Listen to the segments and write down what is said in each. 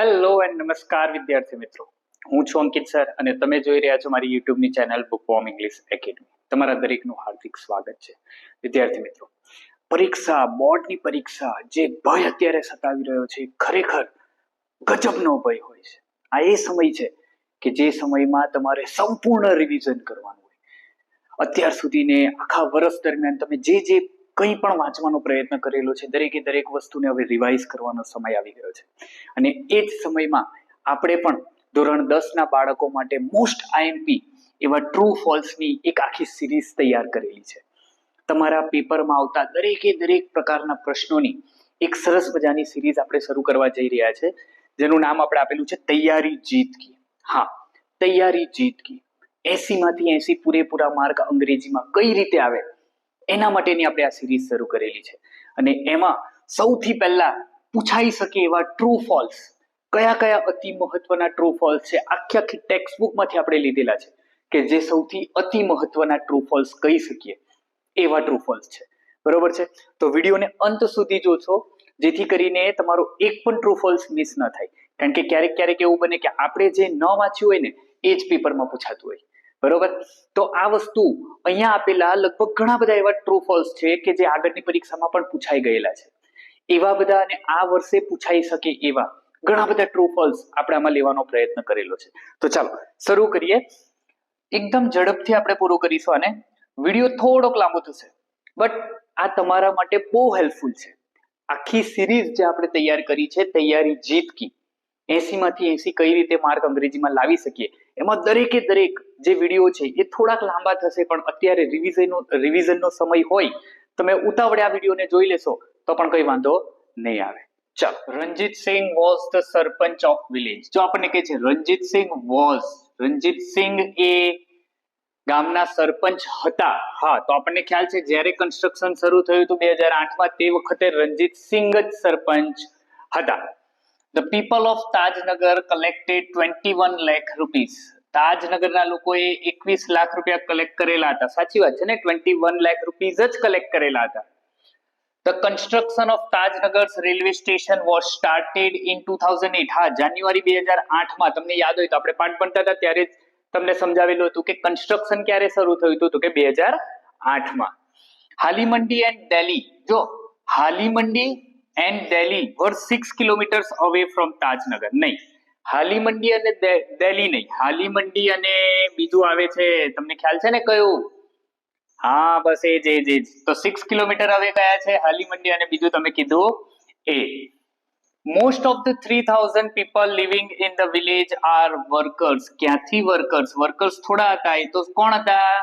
Hello and નમસ્કાર વિદ્યાર્થી મિત્રો, હું છું અંકિત સર અને તમે જોઈ રહ્યા છો મારી યુટ્યુબની ચેનલ બુકવોર્મ ઇંગ્લિશ એકેડમી. તમારા દરેકનું હાર્દિક સ્વાગત છે. વિદ્યાર્થી મિત્રો, પરીક્ષા, બોર્ડની પરીક્ષા જે ભય અત્યારે સતાવી રહ્યો છે ખરેખર ગજબનો ભય હોય છે. આ એ સમય છે કે જે સમયમાં તમારે સંપૂર્ણ રિવિઝન કરવાનું હોય. અત્યાર સુધીને આખા વર્ષ દરમિયાન તમે જે કંઈ પણ વાંચવાનો પ્રયત્ન કરેલો છે દરેક વસ્તુને હવે રિવાઇઝ કરવાનો સમય આવી ગયો છે. અને એ જ સમયમાં આપણે પણ ધોરણ 10 ના બાળકો માટે મોસ્ટ આઈએમપી એવા ટ્રુ ફોલ્સની એક આખી સિરીઝ તૈયાર કરેલી છે. તમારા પેપરમાં આવતા દરેક પ્રકારના પ્રશ્નોની એક સરસ મજાની સિરીઝ આપણે શરૂ કરવા જઈ રહ્યા છે, જેનું નામ આપણે આપેલું છે તૈયારી જીત કી. હા, તૈયારી જીત કી. 80 માંથી 80 પૂરેપૂરા માર્ક અંગ્રેજીમાં કઈ રીતે આવે એના માટેની આપણે આ સિરીઝ શરૂ કરેલી છે. અને એમાં સૌથી પહેલા પૂછાઈ શકે એવા ટ્રુ ફોલ્સ કયા અતિ મહત્વના ટ્રુ ફોલ્સ છે, આખી ટેક્સ્ટબુકમાંથી આપણે લીધેલા છે કે જે સૌથી અતિ મહત્વના ટ્રુ ફોલ્સ કહી શકીએ એવા ટ્રુ ફોલ્સ છે. બરોબર છે? તો વિડીયોને અંત સુધી જોશો જેથી કરીને તમારો એક પણ ટ્રુ ફોલ્સ મિસ ન થાય. કારણ કે ક્યારેક એવું બને કે આપણે જે ન વાંચ્યું હોય ને એ જ પેપરમાં પૂછાતું હોય. બરોબર? તો આ વસ્તુ અહીંયા આપેલા લગભગ ઘણા બધા એવા ટ્રુ ફોલ્સ છે કે જે આગળની પરીક્ષામાં પણ પૂછાઈ ગયેલા છે. એવા બધા અને આ વર્ષે પૂછાઈ શકે એવા ઘણા બધા ટ્રુ ફોલ્સ આપણે આમાં લેવાનો પ્રયત્ન કરેલો છે. તો ચાલો શરૂ કરીએ. એકદમ ઝડપથી આપણે પૂરું કરીશું અને વિડીયો થોડોક લાંબો થશે, બટ આ તમારા માટે બહુ હેલ્પફુલ છે. આખી સિરીઝ જે આપણે તૈયાર કરી છે તૈયારી જીત કી, 80 માંથી 80 કઈ રીતે માર્ક અંગ્રેજીમાં લાવી શકીએ, એમાં દરેક જે વિડીયો છે એ થોડાક લાંબા થશે, પણ અત્યારે રિવિઝનનો સમય હોય તમે ઉતાવળે આ વિડીયોને જોઈ લેશો તો પણ કઈ વાંધો નહીં આવે. ચાલો, Ranjit Singh was the sarpanch of village. જો આપણને કહે છે રણજીત સિંહ એ ગામના સરપંચ હતા. હા, તો આપણને ખ્યાલ છે જ્યારે કન્સ્ટ્રક્શન શરૂ થયું હતું 2008માં, તે વખતે રણજીત સિંહ જ સરપંચ હતા. The people of Tajnagar collected 21 lakh rupees. તાજનગરના લોકોએ 21 લાખ રૂપિયા કલેક્ટ કરેલા હતા. સાચી વાત છે ને? 21 લાખ રૂપીસ જ કલેક્ટ કરેલા હતા. The construction of Tajnagar's railway station was started in 2008. હા, જાન્યુઆરી 2008માં. તમને યાદ હોય તો આપણે પાઠ ભણતા હતા ત્યારે જ તમને સમજાવેલું હતું કે કન્સ્ટ્રક્શન ક્યારે શરૂ થયું હતું, તો કે 2008માં. હાલીમંડી એન્ડ દિલ્હી. જો Halimandi and Delhi were 6 kilometers away from Tajnagar. નહીં, હાલીમંડી અને દિલ્હી નહીં, હાલીમંડી અને બીજું આવે છે, તમને ખ્યાલ છે ને કયું? હા, બસ એ જ. તો 6 કિલોમીટર હવે કયા છે? હાલીમંડી અને બીજું તમે કીધું એ. Most of the 3000 people living in the village are workers. ક્યાંથી વર્કર્સ? વર્કર્સ થોડા હતા, એ તો કોણ હતા?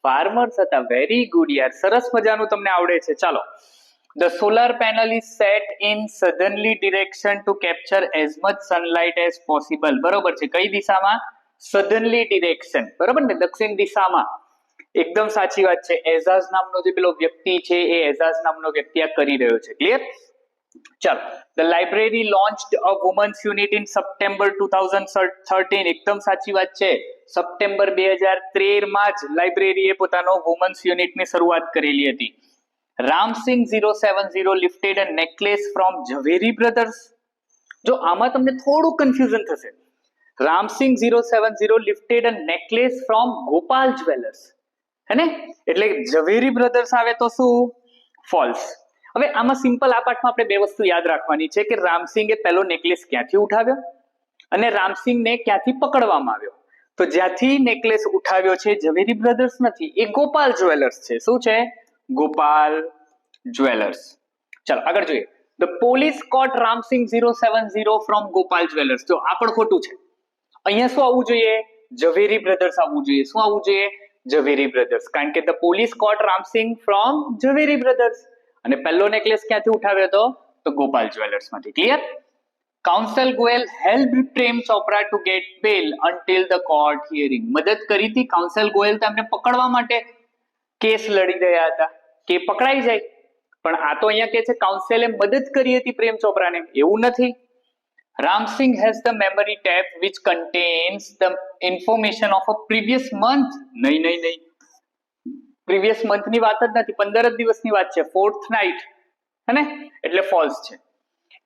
ફાર્મર્સ હતા. વેરી ગુડ યાર, સરસ મજાનું તમને આવડે છે. ચાલો. The solar panel is set in southerly direction to capture as much sunlight as possible. બરોબર છે. કઈ દિશામાં? southerly direction. બરોબર ને? દક્ષિણ દિશામાં. એકદમ સાચી વાત છે. એઝાઝ નામનો જે પેલો વ્યક્તિ છે એ એઝાઝ નામનો વ્યક્તિ આ કરી રહ્યો છે. ક્લિયર? ચાલો. The library launched a women's unit in September 2013. એકદમ સાચી વાત છે. સપ્ટેમ્બર 2013માં જ લાઇબ્રેરીએ પોતાનો વુમન્સ યુનિટની શરૂઆત કરેલી હતી. Ramsing 070 lifted a necklace from Jhaveri Brothers. જો આમાં તમને થોડું કન્ફ્યુઝન થશે. Ramsing 070 lifted a necklace from Gopal Jewellers. હે ને? એટલે ઝવેરી બ્રધર્સ આવે તો શું? ફોલ્સ. હવે આમાં સિમ્પલ આ પાઠમાં આપણે બે વસ્તુ યાદ રાખવાની છે કે રામસિંગે પહેલો નેકલેસ ક્યાંથી ઉઠાવ્યો અને રામસિંગને ક્યાંથી પકડવામાં આવ્યો. તો જ્યાંથી નેકલેસ ઉઠાવ્યો છે ઝવેરી બ્રધર્સ નથી, એ ગોપાલ જ્વેલર્સ છે. શું છે? ગોપાલ જ્વેલર્સ. ચાલો આગળ જોઈએ. The police caught Ramsing 070 from Gopal Jewellers. જો આ પણ ખોટું છે. અહીંયા શું આવવું જોઈએ? ઝવેરી બ્રધર્સ આવવું જોઈએ. શું આવવું જોઈએ? ઝવેરી બ્રધર્સ. કારણ કે the police caught Ramsing from Zaveri brothers. અને પહેલો નેકલેસ ક્યાંથી ઉઠાવ્યો હતો? તો ગોપાલ જ્વેલર્સ માંથી. Clear? Counsel Goel helped Prem Chopra to get bail until the court hearing. મદદ કરી હતી કાઉન્સલ ગોયલ તેમને પકડવા માટે. કેસ લડી રહ્યા હતા કે પકડાઈ જાય, પણ આ તો અહીંયા કે છે કાઉન્સિલે મદદ કરી હતી પ્રેમ ચોપરાને. એવું નથી. Ramsing has the memory tab which contains the information of a previous month. નહીં. પ્રીવિયસ મંથની વાત જ નથી, 15 દિવસની વાત છે. 4th night હે ને? એટલે ફોલ્સ છે.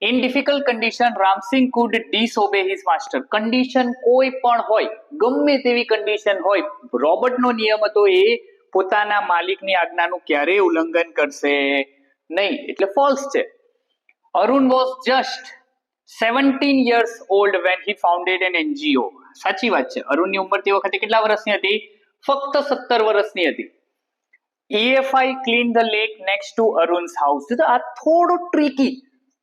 In difficult condition Ramsingh could disobey his master. Condition કોઈ પણ હોય, ગમે તેવી કન્ડિશન હોય, રોબર્ટનો નિયમ હતો એ પોતાના માલિકની આજ્ઞાનું ક્યારેય ઉલ્લંઘન કરશે નહીં, એટલે ફોલ્સ છે. Arun was just 17 years old when he founded an NGO. સાચી વાત છે. અરુણની ઉંમર તે વખતે કેટલા વર્ષની હતી? ફક્ત 17 વર્ષની હતી. EFI cleaned the lake next to Arun's house. તો આ થોડો ટ્રિકી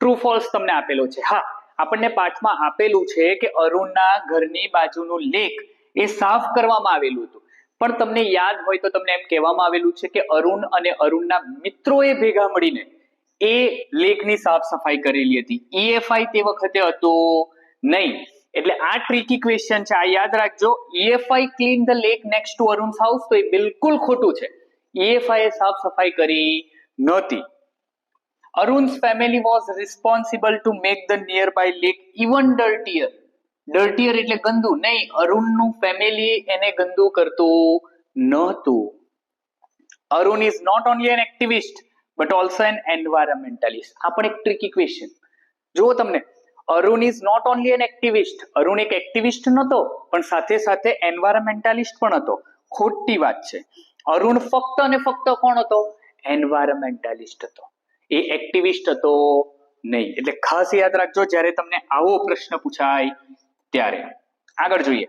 ટ્રુ ફોલ્સ તમને આપેલો છે. હા, આપણને પાઠમાં આપેલું છે કે અરુણના ઘરની બાજુનું લેક એ સાફ કરવામાં આવેલું હતું, પણ તમને યાદ હોય તો તમને એમ કહેવામાં આવેલું છે કે અરુણ અને અરુણના મિત્રોએ ભેગા મળીને એ લેકની સાફ સફાઈ કરેલી હતી. EFI તે વખતે હતો નહીં, એટલે આ ટ્રિકી ક્વેશ્ચન છે, આ યાદ રાખજો. EFI clean the lake next to Arun's house, તો એ બિલકુલ ખોટું છે. EFI એ સાફ સફાઈ કરી નહોતી. Arun's family was responsible to make the nearby lake even dirtier. Dirtier એટલે ગંદુ નહીં, અરુણનું ફેમિલી એને ગંદુ કરતું નહોતું. Arun is not only an activist but also an environmentalist. આ પણ એક ટ્રિકી ક્વેશ્ચન. જુઓ તમને, Arun is not only an activist. Arun એક એક્ટિવિસ્ટ નહોતો, પણ સાથે સાથે એન્વાયરમેન્ટાલિસ્ટ પણ હતો. ખોટી વાત છે. અરુણ ફક્ત અને ફક્ત કોણ હતો? એન્વાયરમેન્ટાલિસ્ટ હતો, એ એક્ટિવિસ્ટ હતો નહીં. એટલે ખાસ યાદ રાખજો જ્યારે તમને આવો પ્રશ્ન પૂછાય ત્યારે. આગળ જોઈએ.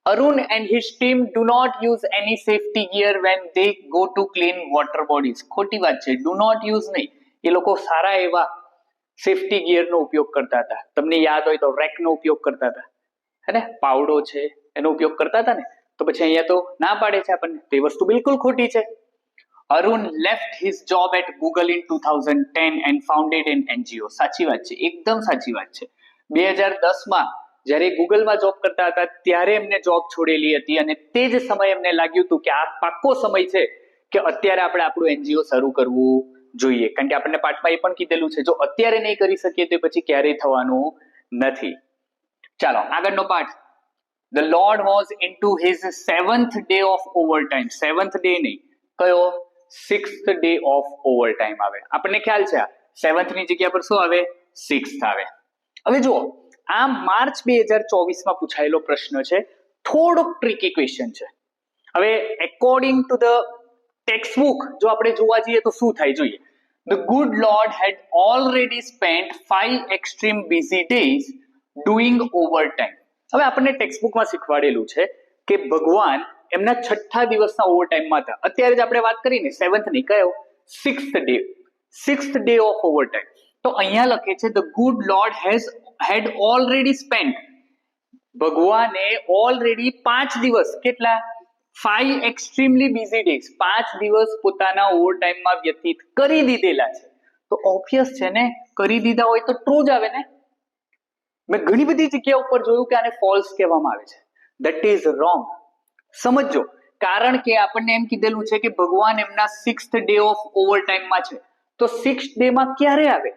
Arun and his team do not use any safety gear when they go to clean water bodies. ખોટી વાત છે. Do not use નહીં, એ લોકો સારા એવા સેફટી ગિયરનો ઉપયોગ કરતા હતા. તમને યાદ હોય તો રેકનો ઉપયોગ કરતા હતા, હે ને? પાવડો છે એનો ઉપયોગ કરતા હતા ને, તો પછી અહીંયા તો ના પાડે છે આપણને. તે વસ્તુ બિલકુલ ખોટી છે. Arun left his job at Google in 2010 and founded an NGO. સાચી વાત છે, એકદમ સાચી વાત છે. 2010માં જ્યારે ગૂગલમાં જોબ કરતા હતા ત્યારે એમને જોબ છોડેલી હતી, અને તે જ સમયે એમને લાગ્યું હતું કે આ પાક્કો સમય છે કે અત્યારે આપણે આપણું NGO શરૂ કરવું જોઈએ, કારણ કે આપણને પાઠમાં એ પણ કીધેલું છે જો અત્યારે નહીં કરી શકીએ તો પછી ક્યારેય થવાનું નથી. ચાલો આગળનો પાઠ. The Lord was into his 7th day of overtime. 7th day નહીં, કયો? 6th day of overtime આવે. આપણને ખ્યાલ છે આ 7th ની જગ્યા પર શું આવે? 6th આવે. હવે જુઓ, આ માર્ચ 2024માં પૂછાયેલો પ્રશ્ન છે, થોડોક ટ્રિકી ક્વેશ્ચન છે. હવે એકોર્ડિંગ ટુ ધ ટેક્સ્ટબુક જો આપણે જોવા જઈએ તો શું થાય જોઈએ. The good Lord had already spent 5 extreme busy days doing overtime. હવે આપણને ટેક્સ્ટબુકમાં શીખવાડેલું છે કે ભગવાન એમના 6થા દિવસના ઓવરટાઈમમાં હતા. અત્યારે જ આપણે વાત કરીને 7th ની, કયો? 6th day of overtime. તો અહીંયા લખે છે the good Lord had already spent. ભગવાને ઓલરેડી 5 દિવસ, કેટલા? 5 extremely busy days, 5 દિવસ પોતાના ઓવરટાઈમમાં વ્યતીત કરી દીધેલા છે. તો ઓબ્વિયસ છે ને, કરી દીધા હોય તો ટ્રુ જ આવે ને. મેં ઘણી બધી જગ્યા ઉપર જોયું કે આને ફોલ્સ કહેવામાં આવે છે. That is wrong. સમજો, કારણ કે આપણને એમ કીધેલું છે કે ભગવાન એમના 6th day of overtimeમાં છે. તો 6th day માં ક્યારે આવે?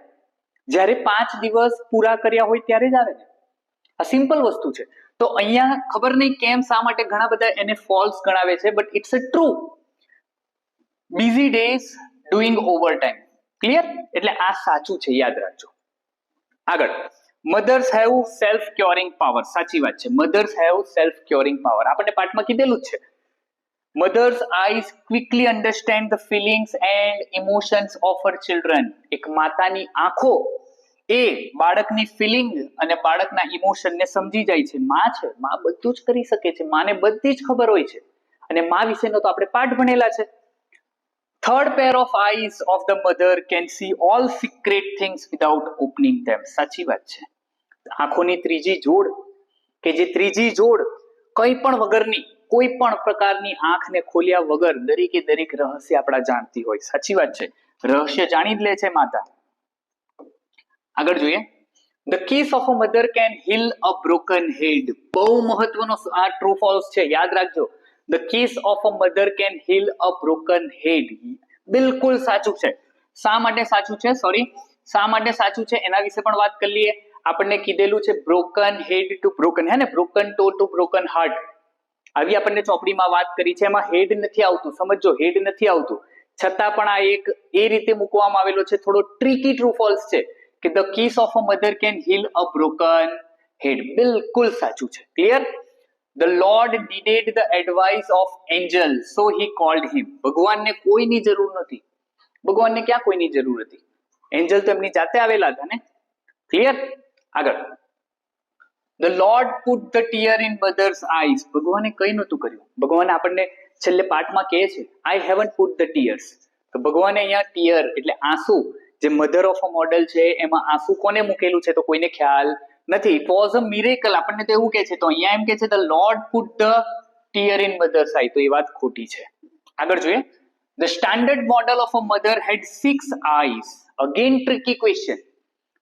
જ્યારે 5 દિવસ પૂરા કર્યા હોય ત્યારે જ આવે ને. આ સિમ્પલ વસ્તુ છે. તો અહીંયા ખબર નહીં કેમ, શા માટે ઘણા બધા એને ફોલ્સ ગણાવે છે, but it's a true. Busy days doing overtime. Clear? એટલે આ સાચું છે, યાદ રાખજો. આગળ. Mothers have self curing power. સાચી વાત છે, mothers have self curing power. આપણને પાઠમાં કીધેલું જ છે. Mothers eyes quickly understand the feelings and emotions of her children. એક માતાની આંખો એ બાળકની ફિલિંગ અને બાળકના ઇમોશનને સમજી જાય છે. માં છે, માં બધું જ કરી શકે છે, માને બધી જ ખબર હોય છે, અને માં વિશેનો તો આપણે પાઠ ભણેલા છે. Third pair of eyes of the mother can see all secret things without opening them. સાચી વાત છે. આંખોની ત્રીજી જોડ, કે જે ત્રીજી જોડ કંઈ પણ વગરની, કોઈ પણ પ્રકારની આંખને ખોલ્યા વગર દરેકે દરેક રહસ્ય આપણા જાણતી હોય. સાચી વાત છે, રહસ્ય જાણી જ લે છે માતા. આગળ જોઈએ. The kiss of a mother can heal a broken head. બહુ મહત્વનો આ ટ્રુ ફોલ્સ છે, યાદ રાખજો. The kiss of a mother can heal a broken head. બિલકુલ સાચું છે. શા માટે સાચું છે? શા માટે સાચું છે એના વિશે પણ વાત કરી લઈએ. આપણને કીધેલું છે બ્રોકન હેડ ટુ બ્રોકન, હે ને, બ્રોકન ટો ટુ બ્રોકન હાર્ટ. આવી આપણને ચોપડીમાં વાત કરી છે, એમાં હેડ નથી આવતું. સમજો, હેડ નથી આવતું. છતાં પણ આ એક એ રીતે મૂકવામાં આવેલો છે, થોડો ટ્રિકી ટ્રુ ફોલ્સ છે કે the kiss of a mother can heal a broken head. બિલકુલ સાચું છે. Clear? The Lord needed the advice of angel, so he called him. ભગવાનને કોઈની જરૂર નથી. ભગવાનને ક્યાં કોઈની જરૂર હતી? એન્જલ તો એમની જાતે આવેલા હતા ને. ક્લિયર? આગળ. The Lord put the tear in mother's eyes. ભગવાને કઈ નહોતું કર્યું. ભગવાન આપણને છેલ્લે પાઠમાં કહે છે I haven't put the tears. તો ભગવાને અહીંયા ટીયર એટલે આંસુ, જે મધર ઓફ અ મોડલ છે એમાં આંસુ કોને મૂકેલું છે તો કોઈને ખ્યાલ નથી. It was a miracle. આપણને તો એવું કહે છે, તો અહીંયા એમ કહે છે the Lord put the tear in mother's eye. તો એ વાત ખોટી છે. આગળ જોઈએ. The standard model of a mother head 6 eyes. Again tricky question.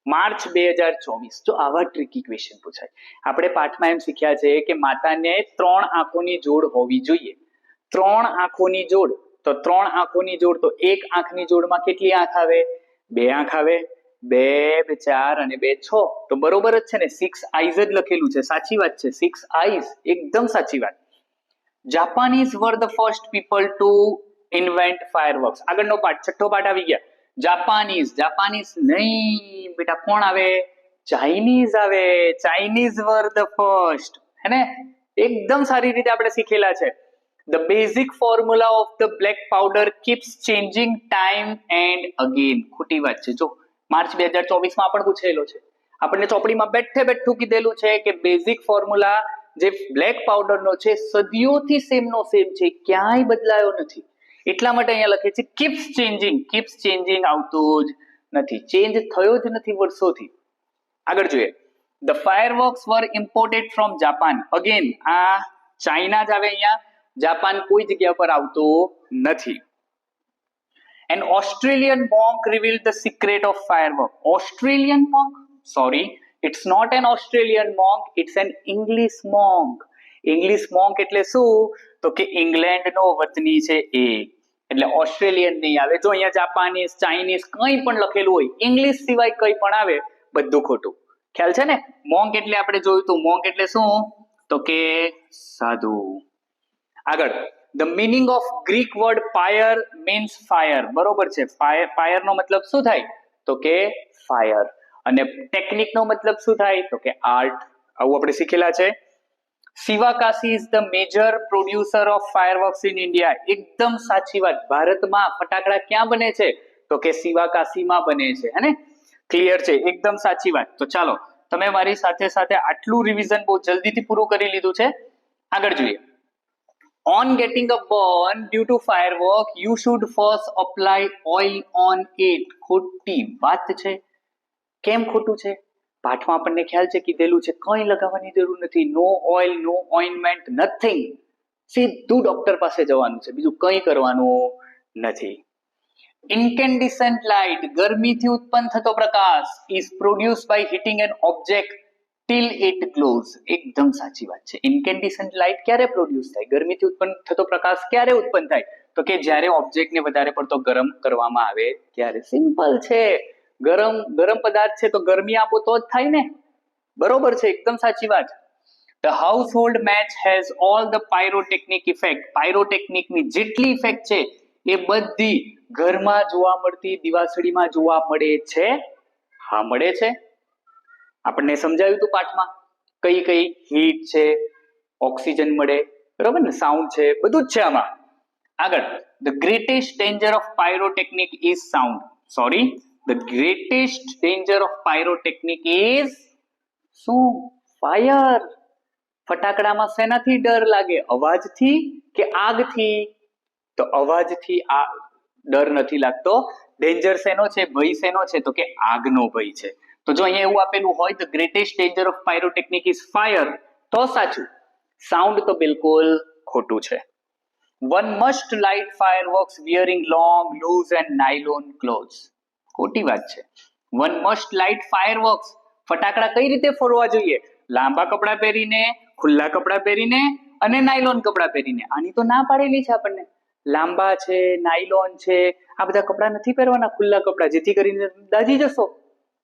March 2024. જો આવા ટ્રિકી ક્વેશ્ચન પૂછાય. આપણે પાઠમાં એમ શીખ્યા છે કે માતાને 3 આંખોની જોડ હોવી જોઈએ. 3 આંખોની જોડ, તો 3 આંખોની જોડ, તો એક આંખની જોડમાં કેટલી આંખ આવે? 2 આંખ આવે. 2, 4 અને 2, 6. તો બરોબર જ છે ને, 6 આઈઝ જ લખેલું છે. સાચી વાત છે, 6 આઈઝ, એકદમ સાચી વાત. Japanese were the first people two invent fireworks. આગળનો પાઠ, છઠ્ઠો પાઠ આવી ગયા. જાપાનીઝ, જાપાનીઝ નહીં બેટા, કોણ આવે? ચાઇનીઝ આવે. ચાઇનીઝ વર ધ ફર્સ્ટ, હે ને? એકદમ સારી રીતે આપણે શીખેલા છે. The basic formula of the black powder keeps changing time and again. ખોટી વાત છે. જો માર્ચ 2024 માં પણ પૂછેલો છે. આપણને ચોપડીમાં બેઠે બેઠું કીધેલું છે કે બેઝિક ફોર્મ્યુલા જે બ્લેક પાવડર નો છે સદીઓથી સેમ નો સેમ છે, ક્યાંય બદલાયો નથી. એટલા માટે અહીંયા લખે છે keeps changing. keeps changing આવતું જ નથી, ચેન્જ થયો જ નથી વર્ષોથી. આગળ જોઈએ. The fireworks were imported from Japan. Again આ ચાઇના જ આવે અહીંયા, જાપાન કોઈ જગ્યા પર આવતો નથી. An Australian monk revealed the secret of firework. Australian monk? Sorry, it's not an Australian monk, it's an English monk. English monk એટલે શું? તો કે ઇંગ્લેન્ડનો વતની છે એ. એટલે ઓસ્ટ્રેલિયન નહીં આવે. જો અહીંયા જાપાનીઝ, ચાઇનીઝ કંઈ પણ લખેલું હોય, ઇંગ્લિશ સિવાય કંઈ પણ આવે, બધું ખોટું. ખ્યાલ છે ને? મોંક એટલે આપણે જોયું હતું, મોંક એટલે શું? તો કે સાધુ. આગળ. The meaning of Greek word fire means fire. બરોબર છે. ફાયર નો મતલબ શું થાય? તો કે ફાયર. અને ટેકનિક નો મતલબ શું થાય? તો કે આર્ટ. આવું આપણે શીખેલા છે. Sivakasi is the major producer of fireworks in India. એકદમ સાચી વાત. ભારતમાં ફટાકડા ક્યાં બને છે? તો કે શિવાકાશીમાં બને છે, હે ને? ક્લિયર છે, એકદમ સાચી વાત. તો ચાલો, તમે મારી સાથે સાથે આટલું રિવિઝન બહુ જલ્દીથી પૂરું કરી લીધું છે. આગળ જોઈએ. On getting a burn due to firework, you should first apply oil on it. ખોટી વાત છે. કેમ ખોટું છે? પાઠમાં આપણને ખ્યાલ છે, કીધેલું છે કંઈ લગાવવાની જરૂર નથી. નો ઓઇલ, નો ઓઇન્ટમેન્ટ, નથિંગ. સીધું ડોક્ટર પાસે જવાનું છે, બીજું કંઈ કરવાનું નથી. ઇન્કેન્ડિસન્ટ લાઇટ, ગરમીથી ઉત્પન્ન થતો પ્રકાશ, is produce by heating an object till it glows. એકદમ સાચી વાત છે. ઇન્કેન્ડિસન્ટ લાઇટ ક્યારે પ્રોડ્યુસ થાય? ગરમીથી ઉત્પન્ન થતો પ્રકાશ ક્યારે ઉત્પન્ન થાય? તો કે જ્યારે ઓબ્જેક્ટને વધારે પડતો ગરમ કરવામાં આવે ત્યારે. સિમ્પલ છે. ગરમ પદાર્થ છે તો ગરમી આપો તો જ થાય ને. બરોબર છે, એકદમ સાચી વાત. The household match has all the pyrotechnic effect. પાયરોટેકનિકની જેટલી ઇફેક્ટ છે એ બધી ઘરમાં જોવા મળતી દિવાસળીમાં જોવા મળે છે. હા, મળે છે. આપણને સમજાવ્યું હતું પાઠમાં કઈ કઈ હીટ છે, ઓક્સિજન મળે, બરોબર ને, સાઉન્ડ છે, બધું જ છે આમાં. આગળ. The greatest danger of pyrotechnic is sound. Sorry, the greatest danger of pyrotechnic is શું? ફાયર. ફટાકડામાં શેનાથી ડર લાગે? અવાજથી કે આગથી? તો અવાજથી આ ડર નથી લાગતો. ડેન્જર શેનો છે? ભય શેનો છે? તો કે આગનો ભય છે. તો જો અહીંયા એવું આપેલું હોય the greatest danger of pyrotechnic is fire, તો સાચું. સાઉન્ડ તો બિલકુલ ખોટું છે. One must light fireworks wearing long, loose and nylon clothes. ખોટી વાત છે. One must light fireworks. ફટાકડા કઈ રીતે ફોડવા જોઈએ? લાંબા કપડાં પહેરીને, ખુલ્લા કપડાં પહેરીને અને નાયલોન કપડાં પહેરીને. આની તો ના પાડેલી છે આપણને. લાંબા છે, નાયલોન છે, આ બધા કપડાં નથી પહેરવાના, ખુલ્લા કપડાં, જેથી કરીને દાજી જશો.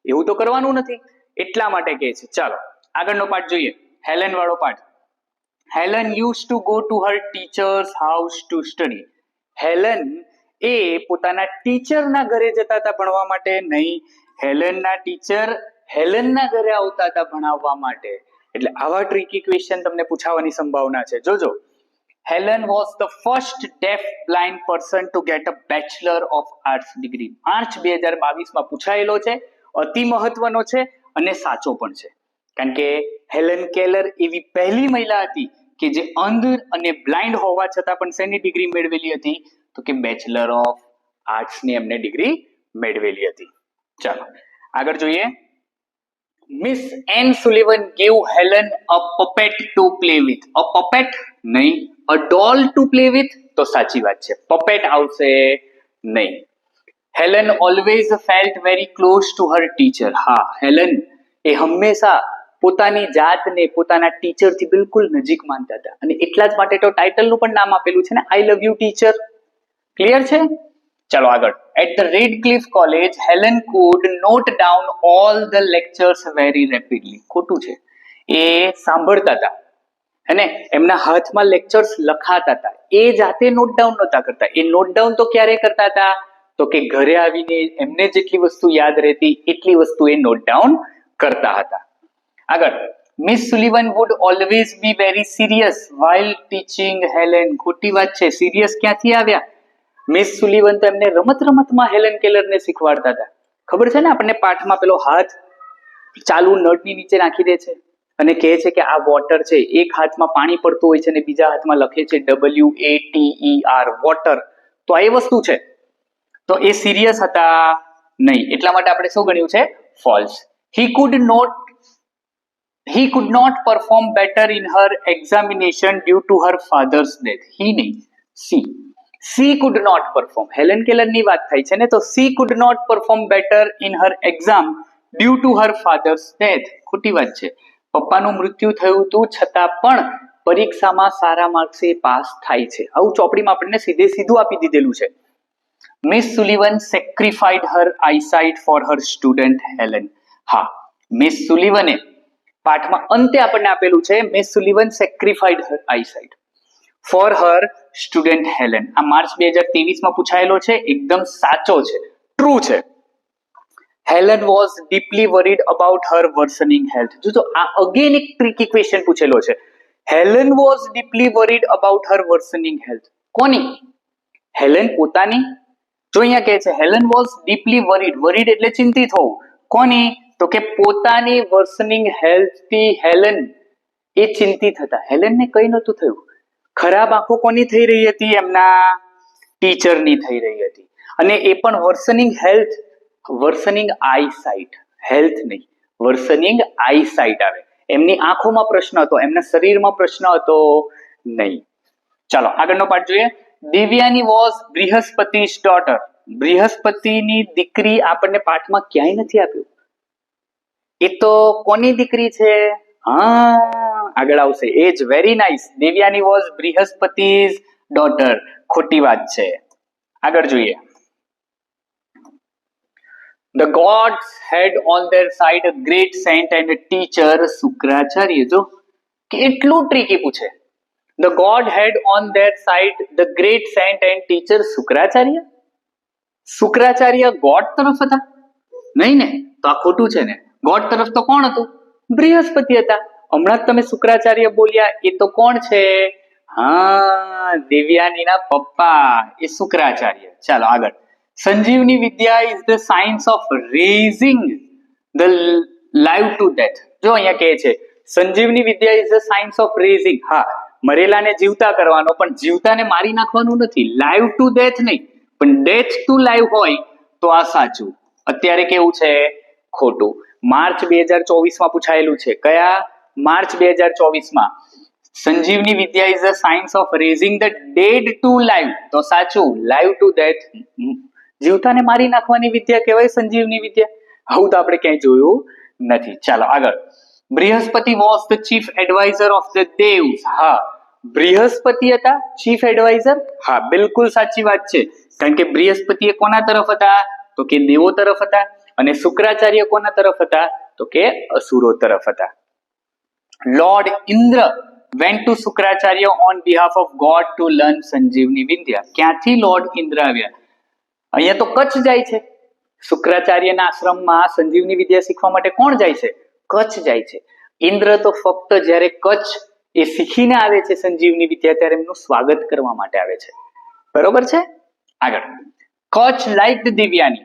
એવું તો કરવાનું નથી. એટલા માટે કહે છે. ચાલો આગળનો પાઠ જોઈએ. હેલેન વાળો પાઠ. Helen used to go to her teacher's house to study. Helen એ પોતાના ટીચરના ઘરે જતા હતા ભણવા માટે? નહીં. હેલનના ટીચર હેલનના ઘરે આવતા હતા ભણાવવા માટે. એટલે આવા ટ્રિકી ક્વેશ્ચન તમને પૂછાવાની સંભાવના છે. જોજો. Helen was the first deaf blind person to get a Bachelor of Arts degree. March 2022 માં પૂછાયેલો છે, અતિ મહત્વનો છે અને સાચો પણ છે. કારણ કે હેલન કેલર એવી પહેલી મહિલા હતી કે જે અંધ અને બ્લાઇન્ડ હોવા છતાં પણ શેની ડિગ્રી મેળવેલી હતી? તો કે બેચલર ઓફ આર્ટ્સ ની એમને ડિગ્રી મેળવેલી હતી. ચાલો આગળ જોઈએ. Miss Anne Sullivan gave Helen a puppet to play with. A puppet નહીં, a doll to play with તો સાચી વાત છે. puppet આવશે નહીં. Helen always felt very close to her teacher. હા, હેલન એ હંમેશા પોતાની જાતને પોતાના ટીચરથી બિલકુલ નજીક માનતા હતા અને એટલા જ માટે તો ટાઇટલનું પણ નામ આપેલું છે ને, આઈ લવ યુ ટીચર. ક્લિયર છે? ચલો આગળ. At the Radcliffe College, Helen could note down all the lectures very rapidly. ખોટું છે. એ સાંભળતા હતા અને એમના હાથમાં લેક્ચર્સ લખાતા હતા. એ જાતે નોટ ડાઉન નહોતા કરતા. એ નોટ ડાઉન તો ક્યારે કરતા હતા? તો કે ઘરે આવીને એમને જેટલી વસ્તુ યાદ રહેતી એટલી વસ્તુ એ નોટ ડાઉન કરતા હતા. આગળ. Miss Sullivan would always be very serious while teaching Helen. ખોટી વાત છે. સિરિયસ ક્યાંથી આવ્યા? મિસ સુલિવન તો એમને રમતમાં હેલન કેલરને શીખવાડતા હતા. ખબર છે ને આપણને પાઠમાં પેલો હાથ ચાલુ નળની નીચે નાખી દે છે અને કહે છે કે આ વોટર છે. એક હાથમાં પાણી પડતું હોય છે અને બીજા હાથમાં લખે છે WATER વોટર. તો આ એ વસ્તુ છે. તો એ સિરિયસ હતા નહીં, એટલા માટે આપણે શું ગણ્યું છે? False. He could not perform better in her examination due to her father's death. He નહીં, she could not perform. Helen Keller ની વાત થાય છે ને, તો she could not perform better in her exam due to her father's death. ખોટી વાત છે. પપ્પાનું મૃત્યુ થયું હતું છતાં પણ પરીક્ષામાં સારા માર્ક્સે પાસ થાય છે. આવું ચોપડીમાં આપણને સીધું આપી દીધેલું છે. Miss Sullivan sacrificed her eyesight for her student Helen. હા, મિસ સુલિવને પાઠમાં અંતે આપણને આપેલું છે Miss Sullivan sacrificed her eyesight for her student Helen. આ માર્ચ 2023 માં પૂછાયેલો છે, એકદમ સાચો છે, ટ્રુ છે. Helen was deeply worried about her worsening health. જો આ અગેન એક ટ્રિકી ક્વેશ્ચન પૂછેલો છે. Helen was deeply worried about her worsening health. કોની? હેલન પોતાની? જો અહીંયા કહે છે હેલન વોઝ ડીપલી વરીડ એટલે ચિંતિત હોવું. કોની? તો કે પોતાની વર્સનિંગ હેલ્થ થી હેલન એ ચિંતિત હતા. હેલનને કઈ નહોતું થયું. ખરાબ આંખો કોની થઈ રહી હતી? એમના ટીચરની થઈ રહી હતી. અને એ પણ વર્સનિંગ આઈસાઇટ, હેલ્થ નહીં, વર્સનિંગ આઈસાઇટ આવે. એમની આંખોમાં પ્રશ્ન હતો, એમના શરીરમાં પ્રશ્ન હતો નહીં. ચાલો આગળનો પાઠ જોઈએ. Devayani was Brihaspati's daughter. બૃહસ્પતિની દીકરી આપણને પાઠમાં ક્યાંય નથી આપ્યું. એ તો કોની દીકરી છે? હા, આગળ આવશે. એ જ, very nice. Devyani was Brihaspati's daughter. ખોટી વાત છે. આગળ જોઈએ. The gods had on their side a great saint and a teacher, Shukracharya. જો કેટલું ટ્રિકી પૂછે. The god had on their side the great saint and teacher, Shukracharya. Shukracharya God તરફ હતા? નહીં ને, તો આ ખોટું છે ને. ગોડ તરફ તો કોણ હતું? બૃહસ્પતિ હતા. હમણાં જ તમે શુક્રાચાર્ય બોલ્યા, એ તો કોણ છે? હા, દિવ્યાનીના પપ્પા, એ શુક્રાચાર્ય. ચાલો આગળ. સંજીવની વિદ્યા is the science of raising the live to death. જો અહીંયા કહે છે સંજીવની વિદ્યા is the science of raising. હા, મરેલાને જીવતા કરવાનો, પણ જીવતાને મારી નાખવાનું નથી. લાઈવ ટુ ડેથ નહીં, પણ ડેથ ટુ લાઈવ હોય તો આ સાચું. અત્યારે કેવું છે? ખોટું. માર્ચ 2024 માં પૂછાયેલું છે. કયા? માર્ચ 2024 માં. સંજીવની વિદ્યા is the science of raising the dead to live તો સાચું. લાઈવ ટુ ડેથ, જીવતાને મારી નાખવાની વિદ્યા કહેવાય સંજીવની વિદ્યા. આવું તો આપણે ક્યાંય જોયું નથી. ચાલો આગળ. Brihaspati was the chief adviser of the devs. હા, બૃહસ્પતિ હતા ચીફ એડવાઇઝર. હા, બિલકુલ સાચી વાત છે. કારણ કે બૃહસ્પતિ એ કોના તરફ હતા? તો કે દેવો તરફ હતા. અને શુક્રાચાર્ય કોના તરફ હતા? તો કે અસુરો તરફ હતા. Lord Indra went to Shukracharya on behalf of God to learn સંજીવની વિદ્યા. ક્યાંથી લોર્ડ ઇન્દ્ર આવ્યા? અહીંયા તો કચ્છ જાય છે. શુક્રાચાર્યના આશ્રમમાં સંજીવની વિદ્યા શીખવા માટે કોણ જાય છે? કચ્છ જાય છે. ઇન્દ્ર તો ફક્ત જ્યારે કચ્છ એ શીખીને આવે છે સંજીવની વિદ્યા ત્યારે એમનું સ્વાગત કરવા માટે આવે છે. બરોબર છે? આગળ. Kacha liked Devyani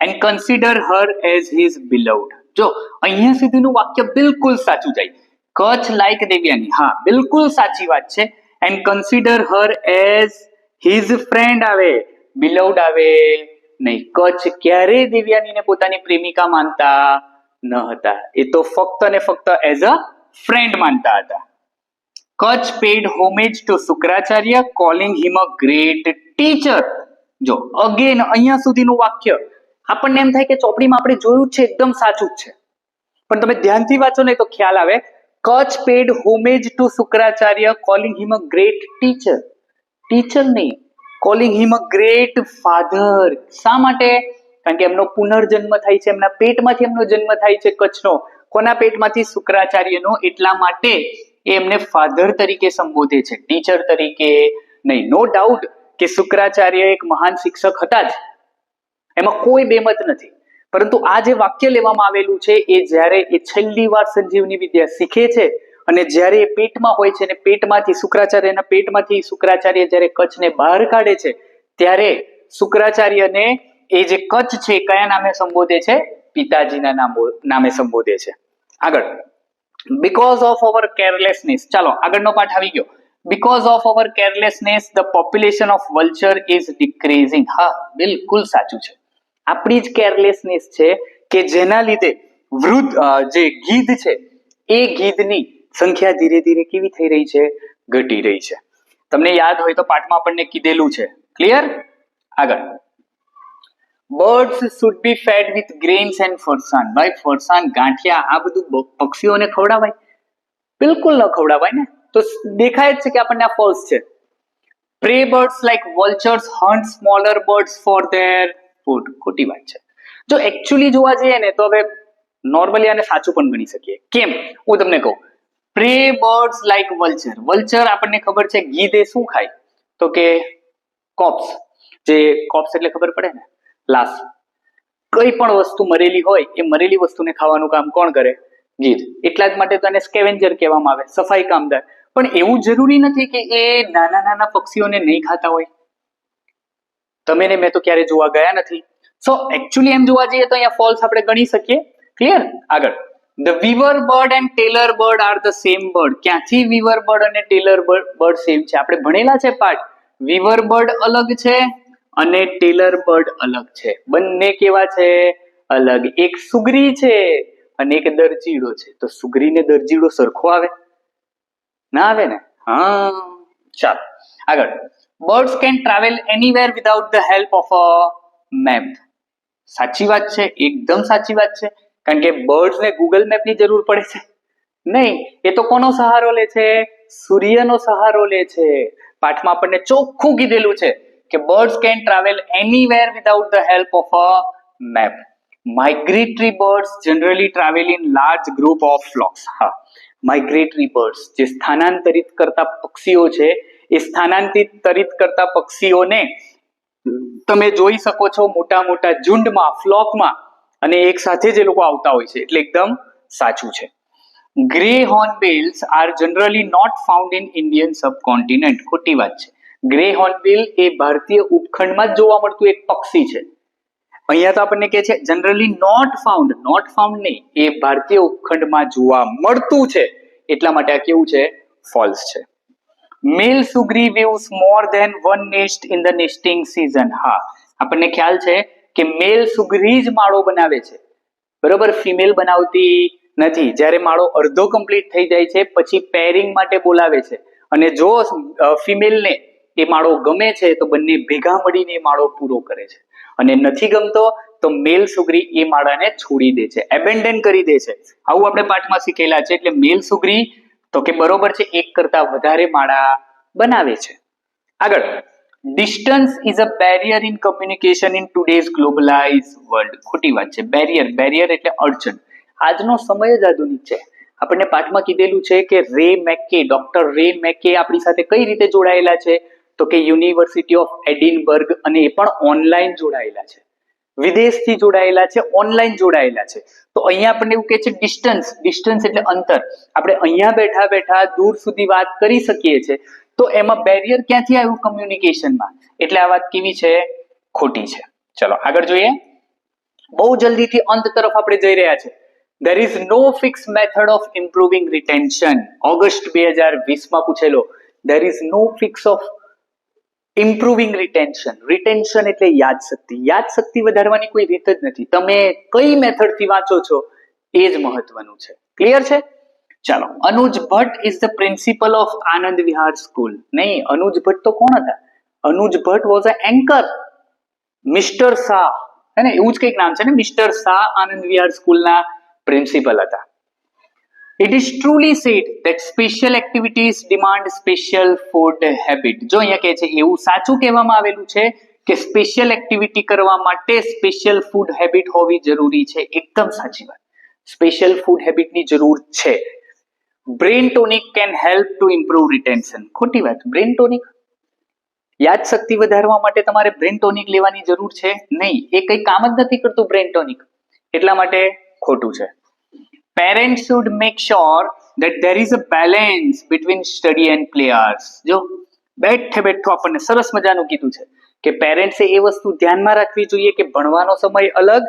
and consider her as his beloved. જો અહીંયા સુધીનું વાક્ય બિલકુલ સાચું જાય. કચ્છ લાઇક દેવ્યાની, હા બિલકુલ સાચી વાત છે. And consider her as his friend આવે, બિલવ્ડ આવે નહીં. કચ્છ ક્યારેય દેવ્યાનીને પોતાની પ્રેમિકા માનતા ન હતા. એ તો ફક્ત ને ફક્ત એઝ અ ફ્રેન્ડ માનતા હતા. Kacha paid homage to Shukracharya calling him a great teacher. જો અગેન અહીંયા સુધીનું વાક્ય આપણને એમ થાય કે ચોપડીમાં આપણે જોયું છે એકદમ સાચું જ છે, પણ તમે ધ્યાનથી વાંચો ને તો ખ્યાલ આવે. Kacha paid homage to Shukracharya calling him a great teacher. Teacher નહીં, calling him a great father. શા માટે? કારણ કે એમનો પુનર્જન્મ થાય છે, એમના પેટમાંથી એમનો જન્મ થાય છે કચ્છનો. કોના પેટમાંથી? શુક્રાચાર્યનો. એટલા માટે એ એમને ફાધર તરીકે સંબોધે છે, ટીચર તરીકે નહીં. નો ડાઉટ કે શુક્રાચાર્ય એક મહાન શિક્ષક હતા જ, એમાં કોઈ બેમત નથી. પરંતુ આ જે વાક્ય લેવામાં આવેલું છે એ જ્યારે એ છેલ્લી વાર સંજીવની વિદ્યા શીખે છે અને જ્યારે એ પેટમાં હોય છે અને પેટમાંથી શુક્રાચાર્યના પેટમાંથી શુક્રાચાર્ય જ્યારે કચ્છને બહાર કાઢે છે ત્યારે શુક્રાચાર્યને એ જે કચ્છ છે કયા નામે સંબોધે છે? પિતાજીના નામે સંબોધે છે. આગળ. Because of our carelessness. ચાલો આગળનો પાઠ આવી ગયો. Because of our carelessness the population of vulture is decreasing. હા બિલકુલ સાચું છે. આપણી જ કેરલેસનેસ છે કે જેના લીધે જે ગીધ છે એ ગીધની સંખ્યા ધીરે ધીરે કેવી થઈ રહી છે? ઘટી રહી છે. તમને યાદ હોય તો પાઠમાં આપણને કીધેલું છે. ક્લિયર? આગળ. Birds should be fed with grains and farsan. ભાઈ ફરસાણ, ગાંઠિયા આ બધું પક્ષીઓને ખવડાવાય? બિલકુલ ન ખવડાવાય ને. તો દેખાય જ છે કે આપણને આ ફોલ્સ છે. Prey birds like vultures hunt smaller birds for their food. ખોટી વાત છે. જો એકચ્યુઅલી જોવા જઈએ ને તો હવે નોર્મલી આને સાચું પણ ગણી શકીએ. કેમ? હું તમને કહું. પ્રે બર્ડ્સ લાઈક વલ્ચર. વલ્ચર આપણને ખબર છે ગીધ એ શું ખાય? તો કે કોપ્સ. જે કોપ્સ એટલે ખબર પડે ને? લાશ. કઈ પણ વસ્તુ મરેલી હોય એ મરેલી વસ્તુને ખાવાનું કામ કોણ કરે? ગીધ. એટલા જ માટે તો એને સ્કેવેન્જર કહેવામાં આવે, સફાઈ કામદાર. પણ એવું જરૂરી નથી કે એ નાના નાના પક્ષીઓને નહીં ખાતા હોય. તમે ને મેં તો ક્યારે જોવા ગયા નથી. સો એકચ્યુઅલી એમ જોવા જઈએ તો અહીંયા ફોલ્સ આપણે ગણી શકીએ. ક્લિયર? આગળ. The weaver bird and tailor bird are the same bird. ક્યાંથી વીવર બર્ડ અને ટેલર બર્ડ સેમ છે? આપણે ભણેલા છે પાઠ. વીવર બર્ડ અલગ છે અને ટેલર બર્ડ અલગ છે. બંને કેવા છે? અલગ. એક સુગરી છે અને એક દરજીડો છે. તો સુગરી ને દરજીડો સરખો આવે? ના આવે ને. હા ચાલો આગળ. Birds can travel anywhere without the help of a map. સાચી વાત છે, એકદમ સાચી વાત છે. કારણ કે બર્ડ્સ ને ગૂગલ મેપ ની જરૂર પડે છે નહીં. એ તો કોનો સહારો લે છે? સૂર્યનો સહારો લે છે. પાઠમાં આપણને ચોખ્ખું કીધેલું છે કે birds can travel anywhere without the help of a map. Migratory birds generally travel in large group of flocks. હા, માઇગ્રેટરી બર્ડ્સ જે સ્થાનાંતરિત કરતા પક્ષીઓ છે એ સ્થાનાંતરિત કરતા પક્ષીઓને તમે જોઈ શકો છો મોટા મોટા ઝુંડમાં, ફ્લોકમાં, અને એક સાથે જ એ લોકો આવતા હોય છે. એટલે એકદમ સાચું છે. Grey hornbills are generally not found in Indian subcontinent. ખોટી વાત છે. ગ્રે હોર્નબિલ એ ભારતીય ઉપખંડમાં જ જોવા મળતું એક પક્ષી છે. અહીંયા તો આપણને કહે છે generally not found. Not found નહીં, એ ભારતીય ઉપખંડમાં જોવા મળતું છે. એટલા માટે આ કેવું છે? ફોલ્સ છે. Male sugri weaves more than one nest in the nesting season. હા, આપણને ખ્યાલ છે કે મેલ સુગરી જ માળો બનાવે છે, બરોબર? ફિમેલ બનાવતી નથી. જ્યારે માળો અડધો કમ્પ્લીટ થઈ જાય છે પછી પેરિંગ માટે બોલાવે છે, અને જો ફિમેલને એ માળો ગમે છે તો બંને ભેગા મળીને એ માળો પૂરો કરે છે, અને નથી ગમતો તો મેલ સુગરી એ માળાને છોડી દે છે, એબેન્ડન કરી દે છે. આવું આપણે પાઠમાં શીખેલા છે. એટલે મેલ સુગરી તો કે બરોબર છે, એક કરતા વધારે માળા બનાવે છે. આગળ. Distance is a barrier in communication in today's globalize world. ખોટી વાત છે. બેરિયર એટલે અડચણ. આજનો સમય જ આધુનિક છે. આપણને પાઠમાં કીધેલું છે કે ડોક્ટર રે મેકે આપણી સાથે કઈ રીતે જોડાયેલા છે? તો કે યુનિવર્સિટી ઓફ એડિનબર્ગ, અને એ પણ ઓનલાઈન જોડાયેલા છે, વિદેશથી જોડાયેલા છે, ઓનલાઈન જોડાયેલા છે. તો અહીંયા આપણને એવું કહે છે ડિસ્ટન્સ, ડિસ્ટન્સ એટલે અંતર. આપણે અહીંયા બેઠા બેઠા દૂર સુધી વાત કરી શકીએ છીએ, તો એમાં બેરિયર ક્યાંથી આવ્યું કમ્યુનિકેશનમાં? એટલે આ વાત કેવી છે? ખોટી છે. ચલો આગળ જોઈએ. બહુ જલ્દીથી અંત તરફ આપણે જઈ રહ્યા છે. There is no fixed method of improving retention. August 2020 પૂછેલો. There is no fix of improving retention. Retention એટલે યાદશક્તિ. યાદશક્તિ વધારવાની કોઈ રીત જ નથી. તમે કઈ મેથડથી વાંચો છો એ જ મહત્વનું છે. ક્લિયર છે? ચાલો. Anuj Bhatt is the principal of Anand Vihar school. નહીં, અનુજ ભટ્ટ તો કોણ હતા? Anuj Bhatt was an anchor. Mister Shah, હે ને, એવું જ કંઈક નામ છે ને, મિસ્ટર શાહ આનંદ વિહાર સ્કૂલના પ્રિન્સિપલ હતા. It is truly said that special activities demand special food habit. જો અહીંયા કહે છે એવું સાચું કહેવામાં આવેલું છે કે સ્પેશિયલ એક્ટિવિટી કરવા માટે સ્પેશિયલ ફૂડ હેબિટ હોવી જરૂરી છે. એકદમ સાચી વાત. સ્પેશિયલ ફૂડ હેબિટની જરૂર છે. Brain tonic can help to improve retention. ખોટી વાત. બ્રેન ટોનિક, યાદશક્તિ વધારવા માટે તમારે બ્રેન ટોનિક લેવાની જરૂર છે નહીં. એ કંઈ કામ જ નથી કરતું બ્રેન ટોનિક. એટલા માટે ખોટું છે. Parents should make sure that there is a balance between study and play hours. જો બેઠે બેઠું આપણને સરસ મજાનું કીધું છે કે પેરેન્ટ્સે એ વસ્તુ ધ્યાનમાં રાખવી જોઈએ કે ભણવાનો સમય અલગ,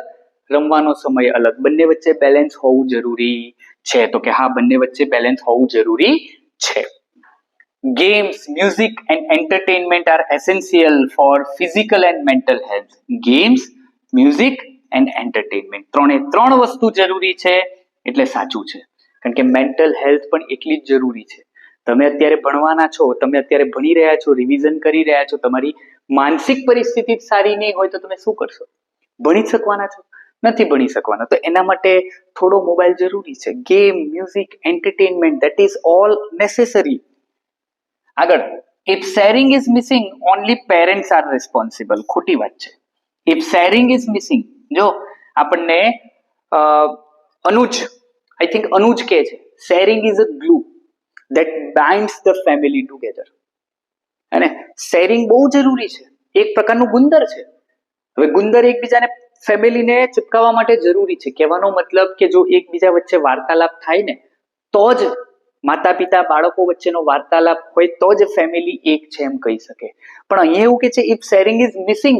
રમવાનો સમય અલગ, બંને વચ્ચે બેલેન્સ હોવું જરૂરી છે. તો કે હા, બંને વચ્ચે બેલેન્સ હોવું જરૂરી છે. Games, music and entertainment are essential for physical and mental health. Games, music and entertainment, ત્રણે ત્રણ વસ્તુ જરૂરી છે. એટલે સાચું છે, કારણ કે મેન્ટલ હેલ્થ પણ એટલી જ જરૂરી છે. તમે અત્યારે ભણવાના છો, તમે અત્યારે ભણી રહ્યા છો, રિવિઝન કરી રહ્યા છો, તમારી માનસિક પરિસ્થિતિ સારી નહીં હોય તો તમે શું કરશો? ભણી શકવાના છો? નથી ભણી શકવાના. તો એના માટે થોડો મોબાઈલ જરૂરી છે. Game, music, entertainment, that is all necessary. આગળ, if sharing is missing only parents are responsible. ખોટી વાત છે. ઇફ શેરિંગ ઇઝ મિસિંગ, જો આપણને અનુજ, આઈ થિંક અનુજ કહે છે, sharing is a glue that binds the family together. અને શેરિંગ બહુ જરૂરી છે. એક પ્રકારનું ગુંદર છે. હવે ગુંદર એકબીજાને, ફેમિલીને ચિપકાવવા માટે જરૂરી છે. કહેવાનો મતલબ કે જો એકબીજા વચ્ચે વાર્તાલાપ થાય ને તો જ માતા પિતા બાળકો વચ્ચેનો વાર્તાલાપ હોય તો જ ફેમિલી એક છે એમ કહી શકે. પણ અહીંયા એવું કે છે if sharing is missing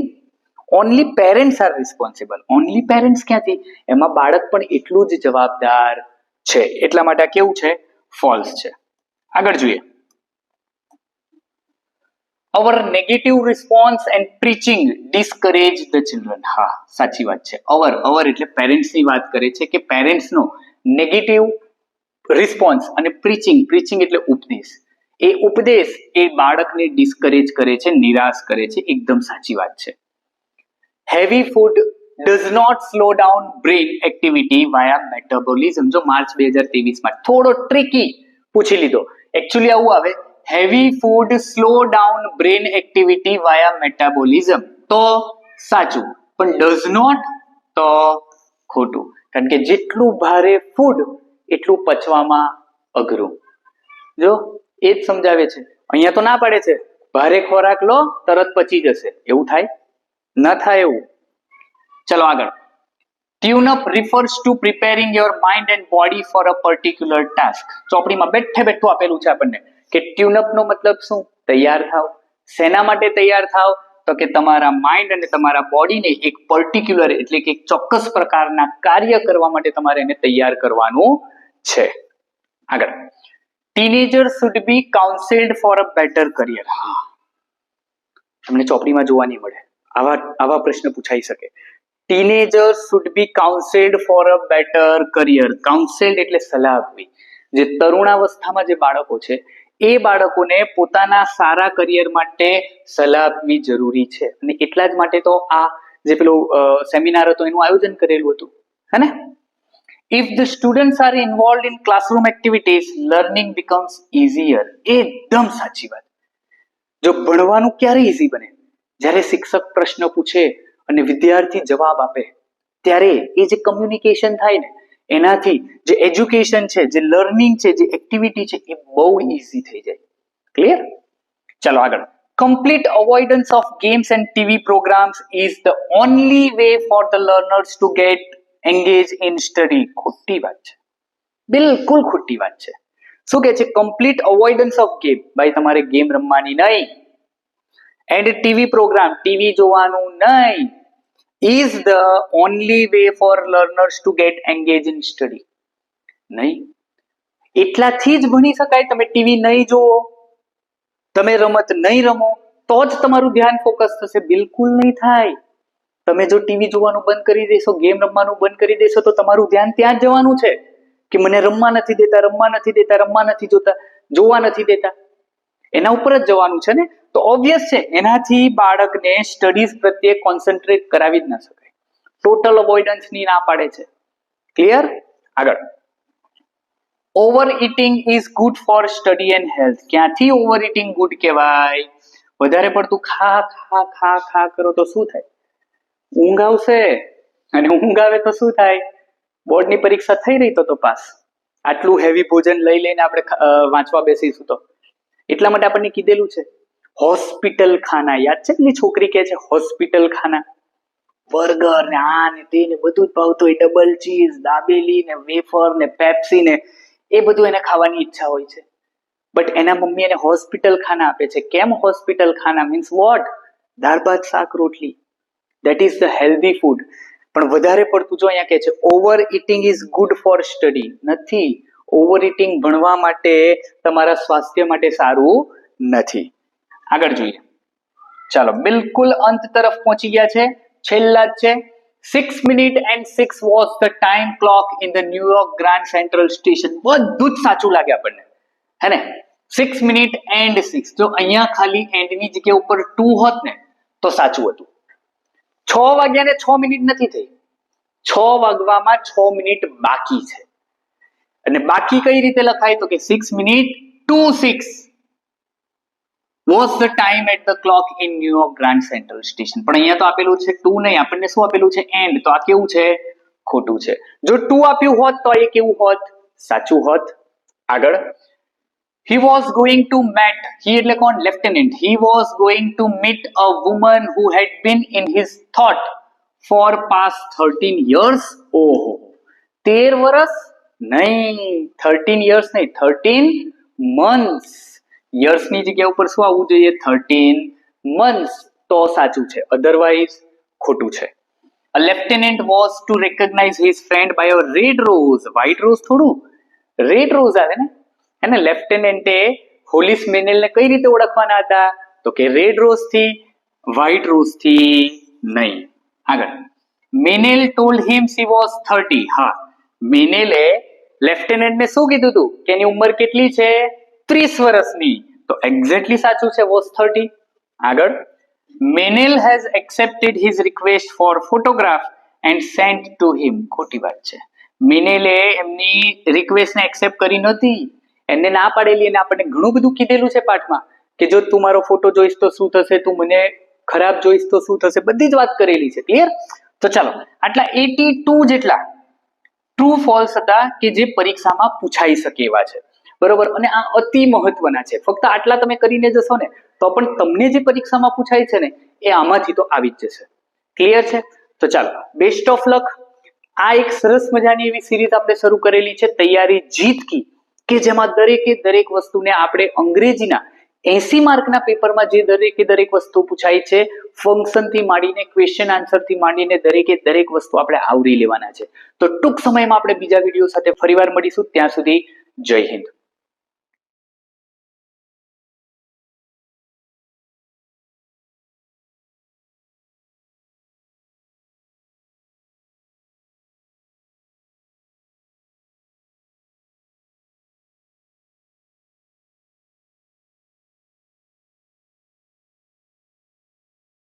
only parents are responsible. Only parents ક્યાંથી? એમાં બાળક પણ એટલું જ જવાબદાર છે. એટલા માટે આ કેવું છે? ફોલ્સ છે. આગળ જોઈએ. Our negative response and preaching discourage the children. હા, સાચી વાત છે. our એટલે પેરેન્ટ્સ ની વાત કરે છે કે પેરેન્ટ્સ નો નેગેટિવ રિસ્પોન્સ અને પ્રીચિંગ એટલે ઉપદેશ, એ ઉપદેશ એ બાળકને ડિસ્કરેજ કરે છે, નિરાશ કરે છે. એકદમ સાચી વાત છે. Heavy food does not slow down brain activity via metabolism. જો માર્ચ 2023 માં થોડો ટ્રિકી પૂછી લીધો. એકચ્યુઅલી આવું આવે, heavy food slow down brain activity via metabolism, તો સાચું. પણ ડઝ નોટ તો ખોટું, કારણ કે જેટલું ભારે ફૂડ એટલું પચવામાં અઘરું. જો એ જ સમજાવે છે. અહીંયા તો ના પાડે છે ભારે ખોરાક લો તરત પચી જશે. એવું થાય? ના થાય એવું. ચલો આગળ. Tune up refers to preparing your mind and body for a particular task. ચોપડીમાં બેઠે બેઠું આપેલું છે આપણને કે ટ્યુન અપ નો મતલબ શું? તૈયાર થાવ. શેના માટે તૈયાર થાવ? તો કે તમારા માઇન્ડ અને તમારા બોડીને એક પર્ટિક્યુલર એટલે કે એક ચોક્કસ પ્રકારના કાર્ય કરવા માટે તમારે એને તૈયાર કરવાનું છે. આગળ. Teenager should be counseled for a better career. હા, તમને ચોપડીમાં જોવા નહીં મળે. આવા પ્રશ્ન પૂછાઈ શકે. Teenagers should be counseled for a better career. Counseled એટલે સલાહ આપવી. જે તરુણાવસ્થામાં જે બાળકો છે એ બાળકોને પોતાના સારા કરિયર માટે સલાહ આપવી જરૂરી છે. અને એટલા જ માટે તો આ જે પેલું સેમિનાર હતો એનું આયોજન કરેલું હતું, હે ને? If the students are involved in classroom activities, learning becomes easier. એકદમ સાચી વાત. જો ભણવાનું ક્યારે ઈઝી બને? જ્યારે શિક્ષક પ્રશ્ન પૂછે અને વિદ્યાર્થી જવાબ આપે, ત્યારે એ જે કમ્યુનિકેશન થાય ને એનાથી જે એજ્યુકેશન છે, જે લર્નિંગ છે, જે એક્ટિવિટી છે એ બહુ ઈઝી થઈ જાય. ક્લિયર? ચાલો આગળ. complete avoidance of games and TV programs is the only way for the learners to get engaged in study. ખોટી વાત છે, બિલકુલ ખોટી વાત છે. શું કે છે? Complete avoidance of game. ભાઈ તમારે ગેમ રમવાની નહીં, એન્ડ ટીવી પ્રોગ્રામ, ટીવી જોવાનું નહીં, is the only way for learners to get engaged in study. નહીં, એટલાથી જ ભણી શકાય. તમે ટીવી નહીં જોવો, તમે રમત નહીં રમો, તો જ તમારું ધ્યાન ફોકસ થશે. બિલકુલ નહીં થાય. તમે જો ટીવી જોવાનું બંધ કરી દેશો, ગેમ રમવાનું બંધ કરી દેશો, તો તમારું ધ્યાન ત્યાં જ જવાનું છે કે મને રમવા નથી દેતા, રમવા નથી દેતા, રમવા નથી જોતા, જોવા નથી દેતા. એના ઉપર જ જવાનું છે ને. તો ઓબ્વિયસ છે, એનાથી બાળકને સ્ટડીઝ પ્રત્યે કોન્સન્ટ્રેટ કરાવી જ ના શકાય. ટોટલ અવોઇડન્સ ની ના પાડે છે. ક્લિયર? આગળ. Over eating is good for study and health. ક્યાંથી ઓવર ઇટિંગ ગુડ કહેવાય? વધારે પડતું ખા ખા ખા ખા કરો તો શું થાય? ઊંઘ આવશે, અને ઊંઘ આવે તો શું થાય? બોર્ડની પરીક્ષા થઈ રહી તો પાસ. આટલું હેવી ભોજન લઈ લઈને આપણે વાંચવા બેસીશું તો. એટલા માટે આપણને કીધેલું છે હોસ્પિટલ ખાના. યાદ છે પેલી છોકરી કહે છે હોસ્પિટલ ખાના, બર્ગર ને આ ને તે ને બધું જ ભાવતું હોય, ડબલ ચીઝ, દાબેલી ને વેફર ને પેપ્સી ને એ બધું એને ખાવાની ઈચ્છા હોય છે. બટ એના મમ્મી એને હોસ્પિટલ ખાના આપે છે. કેમ હોસ્પિટલ ખાના? Means what? દાળ ભાત શાક રોટલી. That is the healthy food. પણ વધારે પડતું જો અહીંયા કહે છે over eating is good for study. નથી. ઓવર ઇટિંગ ભણવા માટે, તમારા સ્વાસ્થ્ય માટે સારું નથી. આગળ જોઈએ. ચાલો, બિલકુલ અંત તરફ પહોંચી ગયા છે. છેલ્લા જ છે. 6 minutes and 6 was the time clock in the New York Grand Central Station. બધું જ સાચું લાગે આપણને, હે ને? 6 minutes and 6. જો અહીંયા ખાલી એન્ડ ની જગ્યા ઉપર 2 હોત ને તો સાચું હતું. 6 વાગ્યા ને 6 મિનિટ નથી થઈ. 6 વાગવામાં 6 મિનિટ બાકી છે. અને બાકી કઈ રીતે લખાય? તો કે 6 minutes to 6 was the time at the clock in New York Grand Central Station. પણ અહીંયા તો આપેલું છે 2 નહીં, આપણને શું આપેલું છે? એન્ડ. તો આ કેવું છે? ખોટું છે. જો 2 આપ્યું હોત તો એ કેવું હોત? સાચું હોત. આગળ. He was going to meet, he એટલે કોણ? Lieutenant. He was going to meet a woman who had been in his thought for past 13 years. ઓહો, 13 વર્ષ નહીં, 13 years નહીં, 13 months. યર્સ ની જગ્યા ઉપર શું આવવું જોઈએ? 13 months. તો સાચું છે, અધરવાઇઝ ખોટું છે. A lieutenant was to recognize his friend by a red rose. white rose થોડું, red rose આવે ને. એને લેફ્ટનન્ટે હોલિસ મેનેલને કઈ રીતે ઓળખવાના હતા? તો કે રેડ રોઝ થી, વ્હાઇટ રોઝ થી નહીં. આગળ. મેનેલ ટોલ્ડ હિમ she was 30. હા, મેનેલે લેફ્ટનન્ટને શું કીધું હતું? કે એની ઉંમર કેટલી છે? 30 વર્ષની. તો એક્ઝેક્ટલી સાચું છે, was 30. આગળ. મેનેલ has accepted his request for photograph and sent to him. ખોટી વાત છે. મેનેલે એમની રિક્વેસ્ટને એક્સેપ્ટ કરી નહોતી, એને ના પાડેલી. અને આપણને ઘણું બધું કીધેલું છે પાઠમાં કે જો તું મારો ફોટો જોઈશ તો શું થશે, તું મને ખરાબ જોઈશ તો શું થશે, બધી જ વાત કરેલી છે. ક્લિયર? તો ચાલો, આટલા 82 જેટલા ટ્રુ ફોલ્સ હતા કે જે પરીક્ષામાં પૂછાઈ શકે એવા છે. બરોબર? અને આ અતિ મહત્વના છે. ફક્ત આટલા તમે કરીને જશો ને તો પણ તમને જે પરીક્ષામાં પૂછાય છે ને એ આમાંથી તો આવી જ જશે. ક્લિયર છે? તો ચાલો, બેસ્ટ ઓફ લક. આ એક સરસ મજાની એવી સિરીઝ આપણે શરૂ કરેલી છે, તૈયારી જીત કી, કે જેમાં દરેકે દરેક વસ્તુને આપણે અંગ્રેજીના 80 માર્કના પેપરમાં જે દરેકે દરેક વસ્તુ પૂછાય છે, ફંક્શન થી માંડીને, ક્વેશ્ચન આન્સર થી માંડીને દરેકે દરેક વસ્તુ આપણે આવરી લેવાના છે. તો ટૂંક સમયમાં આપણે બીજા વિડીયો સાથે ફરીવાર મળીશું. ત્યાં સુધી જય હિન્દ.